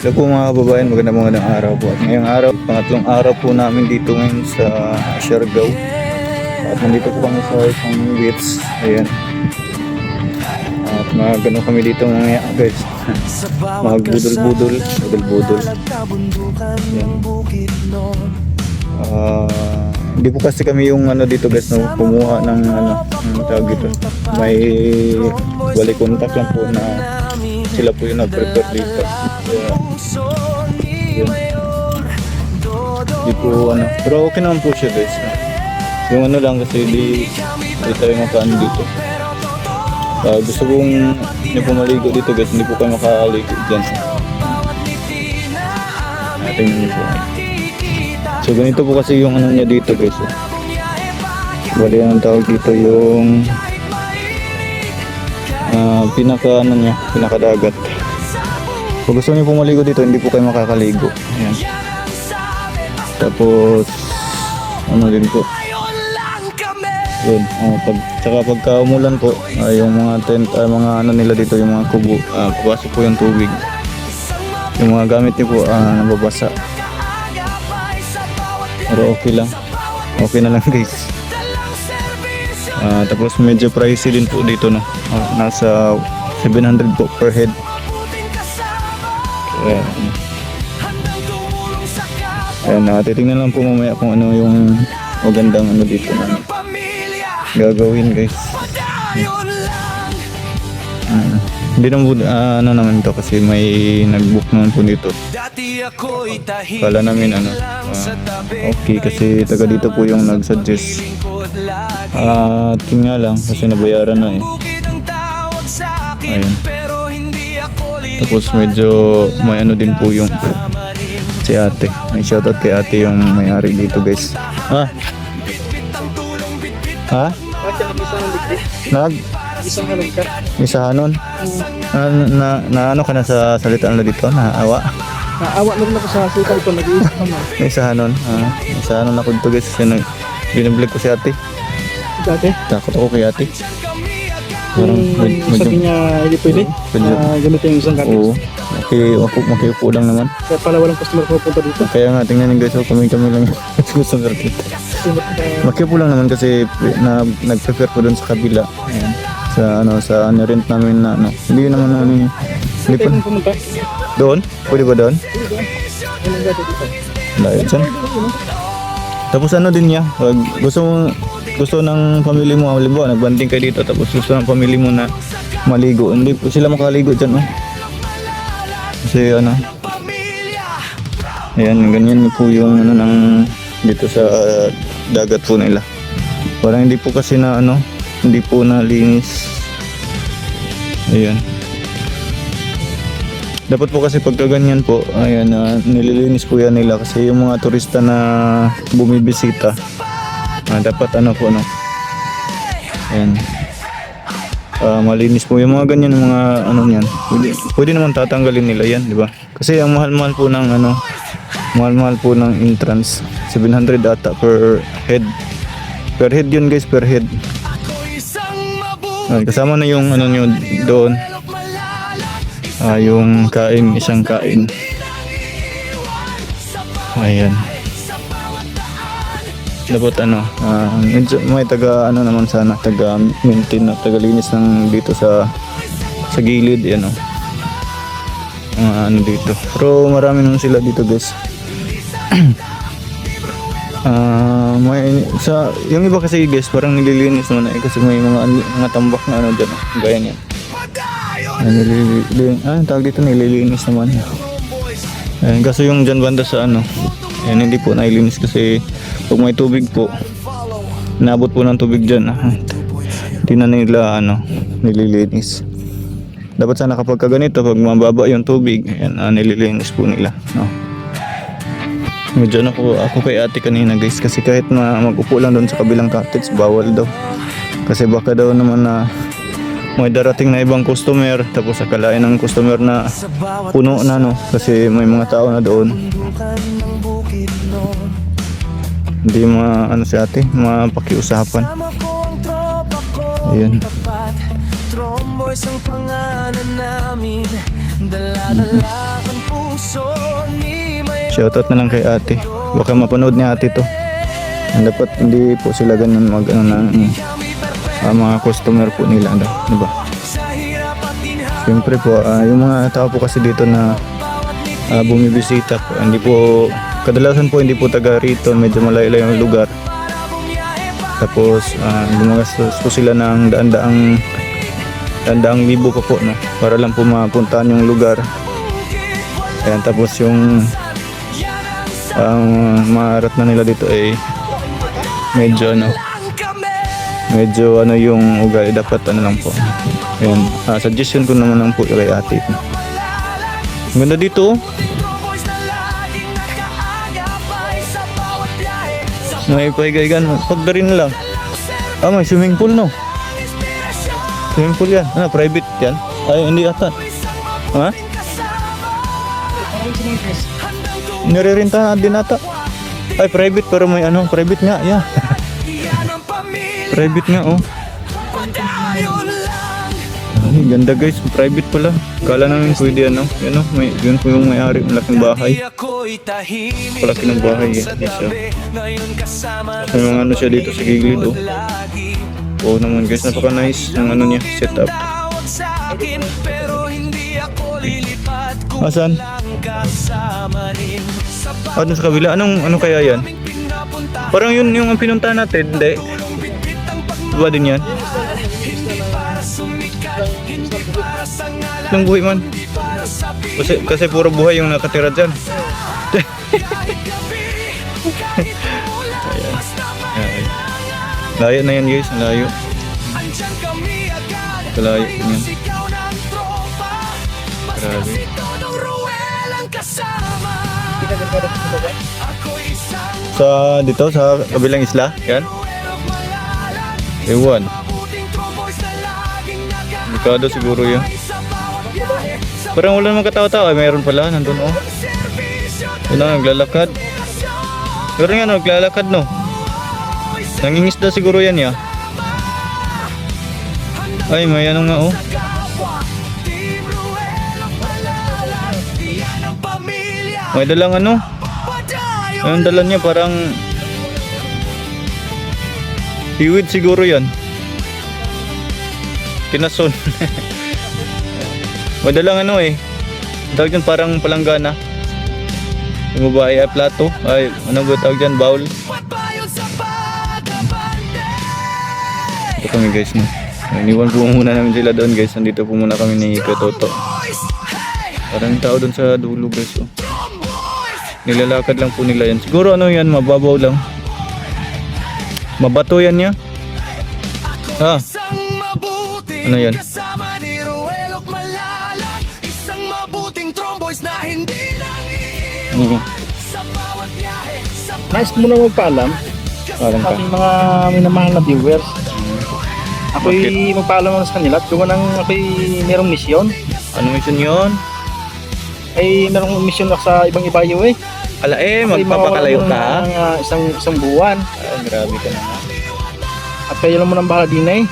Hello po mga kababayan, magandang araw po. At ngayong araw, pangatlong araw po namin dito ngayon sa Siargao. At nandito po kami sa isang beach. Ayan. At magano kami dito mga guys. Magbudol-budol. Budol-budol. Ayan. Hindi po kasi kami yung dito guys, no, kumuha ng ang tawag dito. May wali contact lang po na sila po yung nag-prepare dito. Kaya, yun. Di po pero okay naman po siya guys. Yung lang kasi di tayo makaan dito. Gusto kong hindi po maligo dito guys, hindi po kayo makaligo dyan. Tingnan niyo po. So ganito po kasi yung niya dito guys. Bali ang tawag dito yung pinakadagat. Kung gusto niyo pong maligo dito, hindi po kayo makakaligo. Ayan. Tapos din po. Yun. Tsaka pagka umulan po, yung mga tent, mga nila dito, yung mga kubo, papasok po yung tubig. Yung mga gamit niyo po, nababasa. Pero okay lang. Okay na lang guys. Tapos medyo pricey din po dito, no. Nasa 700 po per head. Ayan, titingnan lang po mamaya kung ano yung magandang dito na gagawin guys. Hindi naman naman to kasi may nag-book naman po dito. Kala namin okay kasi taga dito po yung nag-suggest. Tingnan lang kasi nabayaran na eh. Ayun. Tapos medyo may din po yung si ate. May shoutout kay ate yung may-ari dito guys. Ha? Isahanon? Na ka na sa salitaan na dito? Naawa? Naawa na rin ako sa salita ito. Nag-iisip naman. Isahanon? Isahanon ako dito guys. Binablik ko si ate. Ate? Takot ako kay ate. Sabi niya hindi pwede. Gamitin yung isang gamit. Oo. Makiupo lang naman. Kaya pala walang customer pupunta dito. Kaya nga tingnan guys, kami lang gusto ng kita. Makiupo lang naman kasi nag-prepare ko doon sa kabila. Ayan. Sa rent namin na Hindi naman hindi pa pumunta. doon. Pwede ba doon? Layo dyan. Tapos din niya, gusto ng pamilya mo, halimbawa nagbanding kayo dito tapos gusto ng pamilya mo na maligo, hindi po sila makaligo dyan kasi ayan, ganyan po yung ng dito sa dagat po nila. Parang hindi po kasi hindi po nalinis. Ayan, dapat po kasi pagka ganyan po, ayan, nililinis po yan nila kasi yung mga turista na bumibisita, dapat ayan, malinis po yung mga ganyan, mga niyan. Pwede naman tatanggalin nila yan, di ba? Kasi ang mahal-mahal po ng mahal-mahal po ng entrance, 700 ata per head yun guys, per head. Kasama na yung nyo doon, yung kain, isang kain. Ayan, dapat may taga naman sana, taga maintain na taga-linis ng dito sa gilid yan dito. Pero marami naman sila dito guys. Yung iba kasi guys parang nililinis naman kasi may mga tambak na dyan gaya niyan. Tawag dito, nililinis naman. Ayan, kaso yung dyan banda sa ayan, hindi po nailinis kasi pag may tubig po, nabot po ng tubig dyan, hindi na nila nililinis. Dapat sana kapag ganito, pag mababa yung tubig, ayan, nililinis po nila. Medyo ako kay ate kanina guys kasi kahit mag-upo lang doon sa kabilang cottage, bawal daw. Kasi baka daw naman may darating na ibang customer tapos akalain ng customer na puno na kasi may mga tao na doon. Hindi si ate, mapakiusapan. Ayan. Tromboys ang pangalan namin. Shoutout na lang kay ate. Baka mapanood ni ate to. Dapat hindi po sila ganun mag ano, ng mga customer po nila, diba? Siyempre po, yung mga tao po kasi dito na bumibisita po, hindi po, kadalasan po hindi po taga rito, medyo malayo-layo yung lugar. Tapos gumagastos po sila ng daang libo pa po, no? Para lang po mapuntahan yung lugar. Ayan, tapos yung maarat na nila dito ay medyo yung ugali, dapat ano lang po. Ayan, suggestion ko naman lang po kay ate. Ang ganda dito, oh. May pahiga-higan, pagdarin na lang. May swimming pool, no? Swimming pool yan. Private yan? Ay, hindi ata. Ha? Nirerenta din ata. Ay, private, pero may private nga, yeah. Private nga, oh. Ay, ganda guys, private pala. Kala namin pwede yun po yung may-ari, malaking bahay. Palaki ng bahay, isa. May mga siya dito sa gilid, oh. Oo naman guys, napaka nice ng niya, setup. Asan? Doon sa kabila, ano kaya yan? Parang yun yung pinuntahan natin, hindi? Diba din yan? Nang buhay man. Kasi puro buhay yung nakatira dyan. Ayan. Layo na yan guys, layo. Kalayo yan. Grabe. Dito sa kabilang isla, yan. Ewan. Delikado siguro yan. Parang wala naman katawa-tawa. Mayroon pala, nandun, oh. Yun na, naglalakad. Pero nga, naglalakad, no. Nangingisda siguro yan, ya. Ay, may ano nga, oh. May dalang ano. Ang dala niya parang hiwid siguro yan. Kinason. May dalang ano eh. Tawag dyan parang palanggana. Yung babae ay plato. Ay, ano ba tawag dyan? Bowl. Ito kami guys, no. Iniwan po muna namin sila doon guys. Nandito po muna kami ni Toto. Parang tao doon sa dulo guys, oh. Nilalakad lang po nila yan. Siguro ano yan, mababaw lang. Mabato yan niya. Ano yan? Nice mo na magpaalam Parang sa ka. aking mga minamahal na viewers. Ako'y magpaalam mo sa kanila at gawa ng ako'y merong misyon. Ano mission yun? Ay merong misyon ako sa ibang ibayo eh. Ala Ako'y magpapakalayo mawawala ka? ng, isang buwan. Ay, grabe ka naman. At kayo lang mo nang bahala din eh.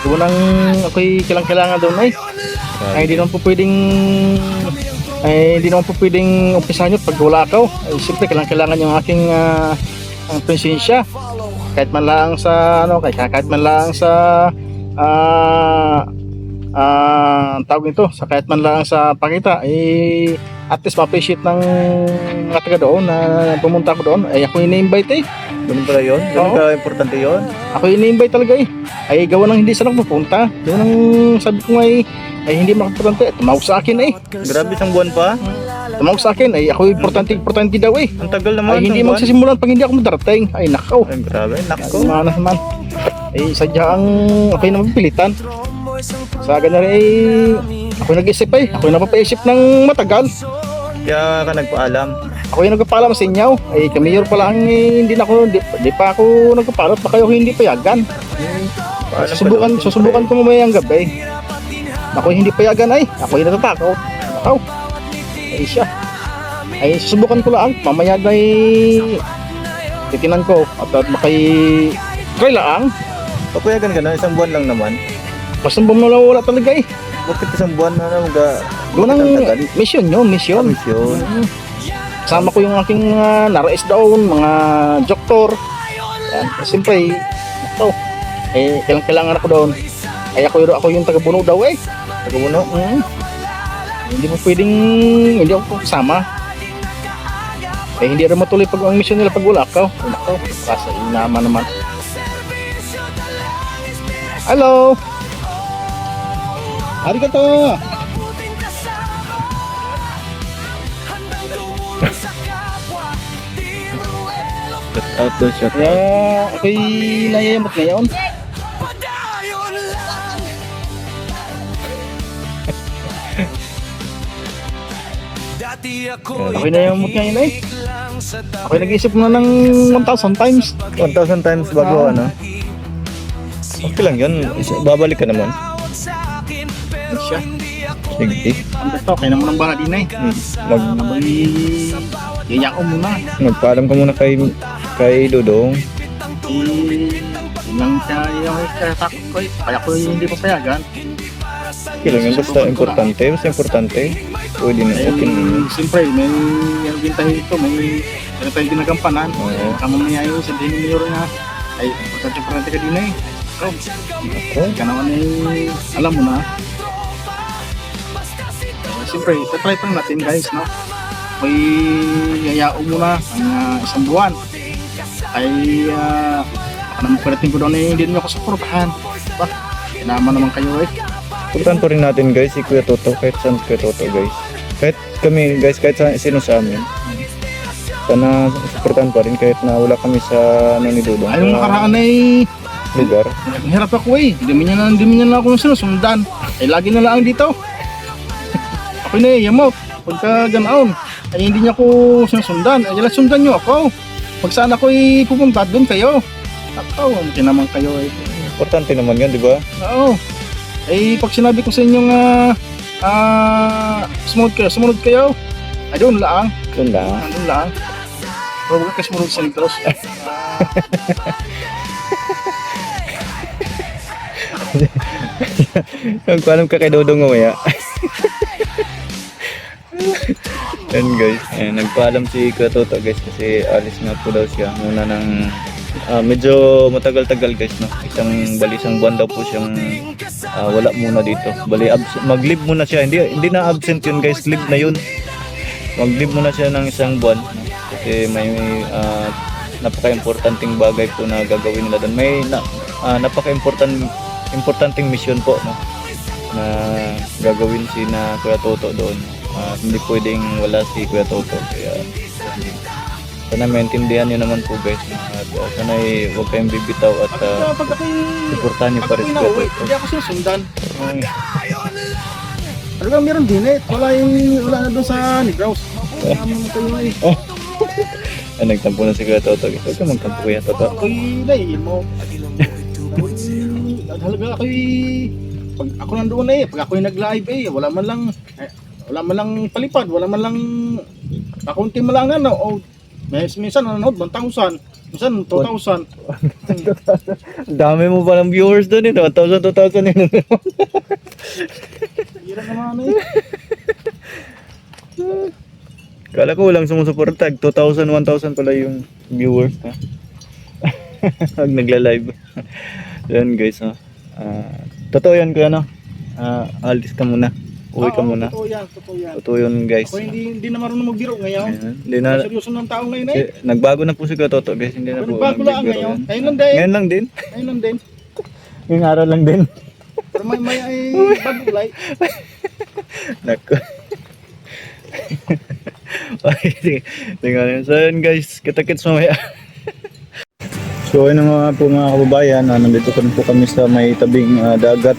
Gawa ng ako'y kailangan doon eh. Ay hindi naman po pwedeng umpisahan nyo pag wala ako. Ay siyempre kailangan yung aking ang presensya. Kahit man lang sa kahit man lang sa tawag nito, sa kahit man lang sa pakita at least ma-appreciate ng mga taga doon na pumunta ako doon. Ay ako ini-invite eh. Ganun pala yun? Ganun ka importante yun? Ako ini-invite talaga eh. Ay gawa ng hindi sila pupunta. Yun ang sabi ko nga ay hindi makapurante. Tumawag sa akin eh. Grabe, isang buwan pa? Tumawag sa akin ay ako importante daw eh. Ang tagal naman. Ay hindi isang buwan. magsisimulan pag hindi ako madarating. Ay nakaw. Ay, grabe, nako. Mana naman. Ay sadya ang ako'y napapilitan. Sa ganun ay ako'y nag-isip eh. Ako'y napapaisip ng matagal. Kaya ka nagpaalam. Ako'y nagpapaalam sa inyo. Ay kamayor pa lang hindi pa ako nagpapaalam. Baka kayo hindi payagan. Susubukan ko mamayang gabi. Ako'y hindi payagan ay. Ako'y natatakot. Nakaw. Ay siya. Ay susubukan ko lang. Mamaya ay titinan ko. At makay try lang. Papayagan ka na, isang buwan lang naman. Basta bumawala talaga eh. Bakit isang buwan na lang ga... Unang tagal? mission yun, mission. Mission. Sama ko yung aking narais doon, mga doktor. Yan. Siyempre, ito, kailangan ako doon. Ay ako yung taga-buno daw eh. Taga-buno? Hindi mo pwedeng, hindi ako kasama. Hindi rin matuloy pag ang mission nila pag wala ka. Nako, kasi inama naman. Hello! Arigato! Shout out doon, shout out. Kaya ako'y nayayamot ngayon. Ako'y nayayamot ngayon eh. Ako'y nag-isip na ng 1,000 times. 1,000 times bago ano. Okay lang yun. Babalik ka naman. Siya. Sige. Ang beto, kaya naman ang bala din eh. Yaya ko muna. Magpaalam ka muna kay Dodong. Lang siya yung takot ko eh. Kaya ko hindi papayagan. Okay lang yun. Basta importante. Basta importante. Pwede na. Okay na yun. Siyempre, may ano din tayo ito. May ano tayo ginagampanan. Oo. Kamamaya yung sabihin ni Mayor na ay, pagkatsyempre ka din eh. So, Okay. ka naman eh, alam mo na. Siyempre, try pa natin guys, no? May yayao muna ang isang buwan. Ay, baka naman pwede ko doon eh, hindi nyo ako supportahan. Diba? Kinama naman kayo eh. Supportan pa rin natin guys si Kuya Toto. Kahit saan Kuya Toto guys. Kahit kami guys, kahit sino sa amin. Sana supportan pa rin kahit na wala kami sa ano ni Dodong. Ay, yung nakaraan ay lugar. hirap ako eh. Hindi mo na ako sinusundan. Ay, lagi na lang dito. Ako na eh, yamot. Pagka ganaon, ay hindi niya ako sinusundan. Ay, sundan niyo ako. Pag saan ako pupunta, doon kayo. Ako, mungkin naman kayo eh. Importante naman yan, di ba? Oo. Ay, pag sinabi ko sa inyong sumunod kayo. Ay, doon lang. Doon lang. Doon lang. Pero huwag ka sumunod sa Negros. Nagpaalam ka kay Dodong mamaya. Yan guys, nagpaalam si Kuya Toto guys kasi alis nga po daw siya muna ng medyo matagal-tagal guys, no? Isang buwan daw po siyang wala muna dito. Bali mag-leave muna siya. Hindi na absent yun guys, leave na yun. Mag-leave muna siya ng isang buwan kasi may napaka-importanting bagay po na gagawin nila doon. May napaka-importanting mission po, no? Na gagawin si na Kuya Toto doon. Hindi pwedeng wala si Kuya Toto, kaya sana maintindihan nyo naman po guys, at sana huwag kayong bibitaw at Pag ako'y suportahan nyo pa rin si Kuya nauwi, Toto. hindi ako sinusundan. Ano ba meron din eh? Wala na doon sa Negros. Naman kayo eh. Nagtampo na si Kuya Toto guys. Huwag ka magtampo Kuya Toto. Ako'y naiin mo. Halaga ako'y pag ako nandoon eh, pag ako'y nag-live eh, wala man lang palipad, wala man lang kakunti mo lang ano, o minsan nanonood 1,000, minsan 2,000. Dami mo pa ng viewers doon eh. 1,000, 2,000 yun. Hira naman eh. Kala ko walang sumusuporta. 2,000, 1,000 pala yung viewers. Ha? Pag nagla-live. Yan guys. Ha? Totoo yan kuya, no? Alis ka muna. Uwi ka muna. Totoo yan, totoo yan. Totoo yun guys. Ako hindi na marunong magbiro ngayon. Ayan. Hindi na, Seryoso ng tao ngayon eh. nagbago na po si Kuya Toto guys. Hindi na po Nagbago lang nagbibiro ngayon. yan. Ngayon lang din. Ngayon lang din. Ayun lang din. Ngayong araw lang din. Pero may ay bagulay. Nako. Okay, sige. Tingnan. So yun guys, kita-kits mamaya. So ayun nga po mga kababayan, nandito po kami sa may tabing dagat.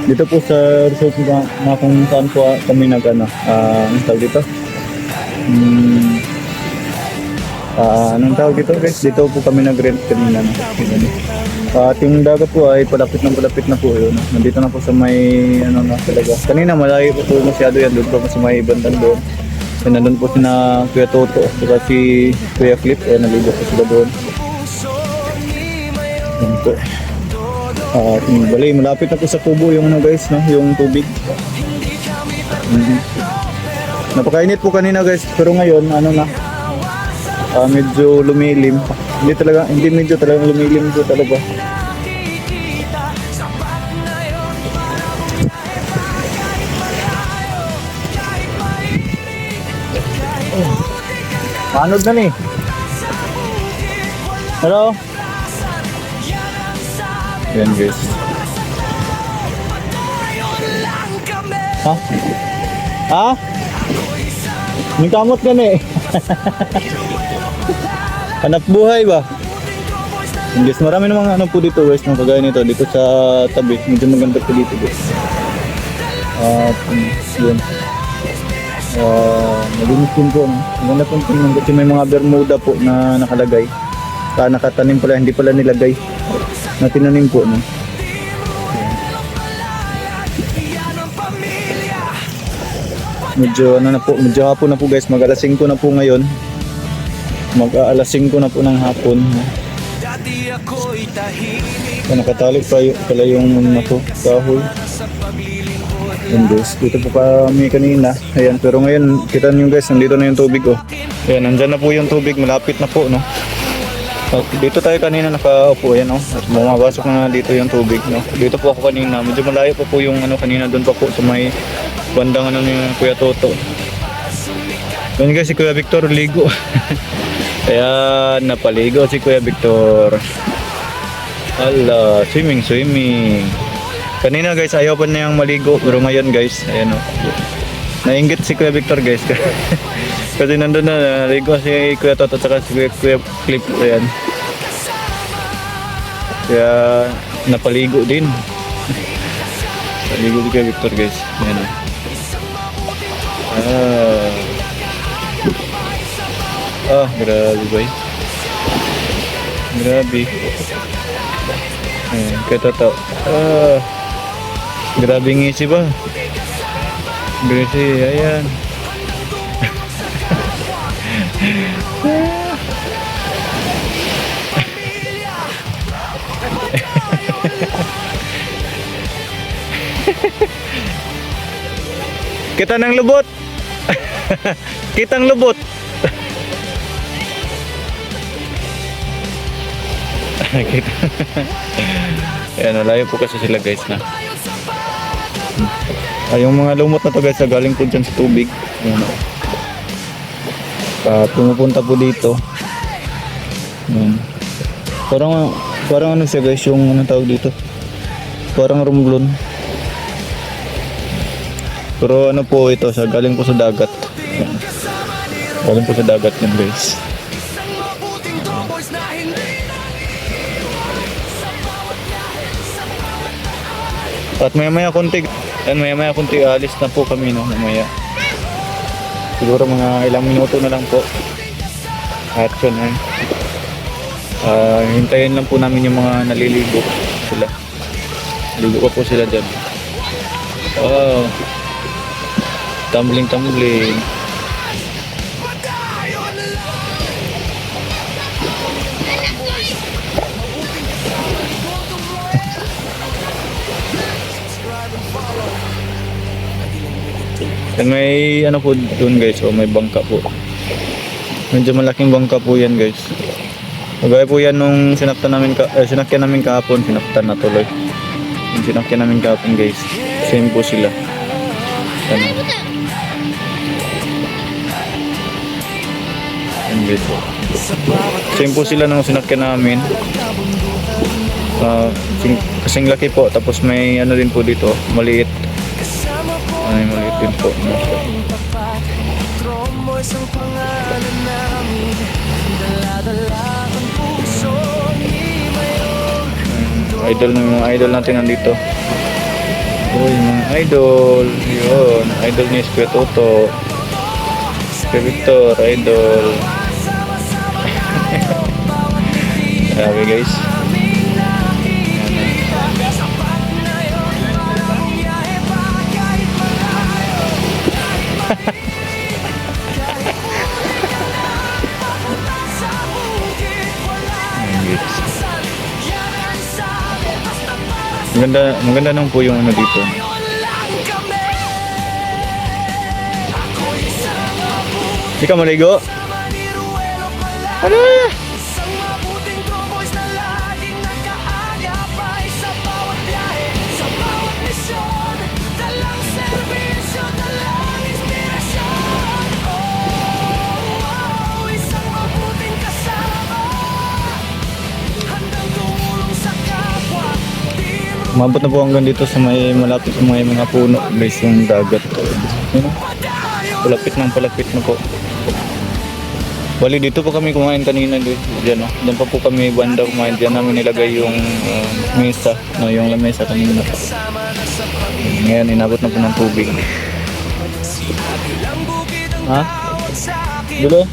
Dito po sa resort na kung saan po kami anong tawag dito? Anong tawag dito guys? Dito po kami nag-rent kanina. At yung dagat po ay palapit na po yun. Nandito na po sa may talaga. Kanina malayo po masyado yan. Doon po sa may bandang doon. So, nandun po sina Kuya Toto at si Kuya Clip. Naligo po sila doon. Yan po. Bali, malapit na po sa kubo yung ano guys, no? Yung tubig. Mhm. Napakainit po kanina guys, pero ngayon ano na, medyo lumilim. Hindi medyo talaga lumilim po talaga. Manod na ni. Hello? Yan guys. Ha? Ha? May kamot ka na eh. Hanap buhay ba? Guys, marami namang ano po dito guys, ng kagaya nito dito sa tabi. Medyo maganda po dito guys. Yun. Malinis din po. No? Maganda po tingnan kasi may mga bermuda po na nakalagay. Nakatanim pala, hindi pala nilagay. Na tinanim po. No? Medyo ano na po, medyo hapon na po guys, mag-alas 5 na po ngayon. Mag-alas 5 na po ng hapon. Nakatali pa pala yung nato, kahoy. Yan guys, dito po kami kanina. Ayan, pero ngayon, kita nyo guys, nandito na yung tubig oh. Ayan, nandyan na po yung tubig, malapit na po no. Dito tayo kanina nakaupo, ayan oh. At bumabasok na dito yung tubig no. Dito po ako kanina, medyo malayo pa po yung ano kanina, doon pa po sa may bandang ano ni Kuya Toto. Yan guys, si Kuya Victor ligo. Ayan, napaligo si Kuya Victor. Ala, swimming. Kanina guys, ayaw pa niyang maligo. Pero ngayon guys, ayan o. Nainggit si Kuya Victor guys. Kasi nandun na, naligo si Kuya Toto at si Kuya Clip. Ayan. Kaya, napaligo din. Paligo si Kuya Victor guys. Ayan o. Grabe ba eh. Grabe. Ayan, Kuya Toto. Grabe ngisi ba? Ngisi, ayan. Kita ng lubot. Kitang lubot. Kita. Ayan, layo po kasi sila guys na. Yung mga lumot na to guys, galing po dyan sa tubig. Ayan, pumupunta po dito. Ayan. Parang ano siya guys, yung ano tawag dito, parang rumblon. Pero ano po ito, galing po sa dagat. Ayan. Galing po sa dagat yan guys. At maya konti alis na po kami no, mamaya. Siguro mga ilang minuto na lang po. At yun hintayin lang po namin yung mga naliligo sila. Ligo pa po sila dyan. Tumbling. And may ano po doon guys, may bangka po. Medyo malaking bangka po yan guys. Kagaya po yan nung sinakyan namin kahapon, sinaktan na tuloy. Yung sinakyan namin kahapon guys, same po sila. Ano. Yan guys. Same po sila nung sinakyan namin. Kasing laki po, tapos may ano din po dito, maliit. Maliit din po. Idol natin nandito. Yung mga idol. Yun, idol ni Kuya Toto. Kuya Victor, idol. Grabe guys. Maganda naman po yung ano dito. Hindi ka maligo? Ano? Umabot na po hanggang dito sa may malapit sa mga puno guys yung dagat. Yun, palapit na po. Bali dito po kami kumain kanina diyan. Diyan pa po kami banda kumain. Diyan namin nilagay yung mesa, no, yung lamesa kanina. Ngayon inabot na po ng tubig. Ha? Dito?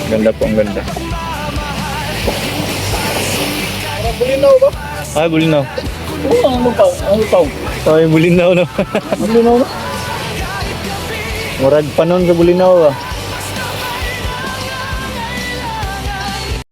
Ganda po, ang ganda. Bulinaw ba? Ay, bulinaw. Oo, ano pa? Ay, bulinaw no. Bulinaw na? Murag panon sa bulinaw ah.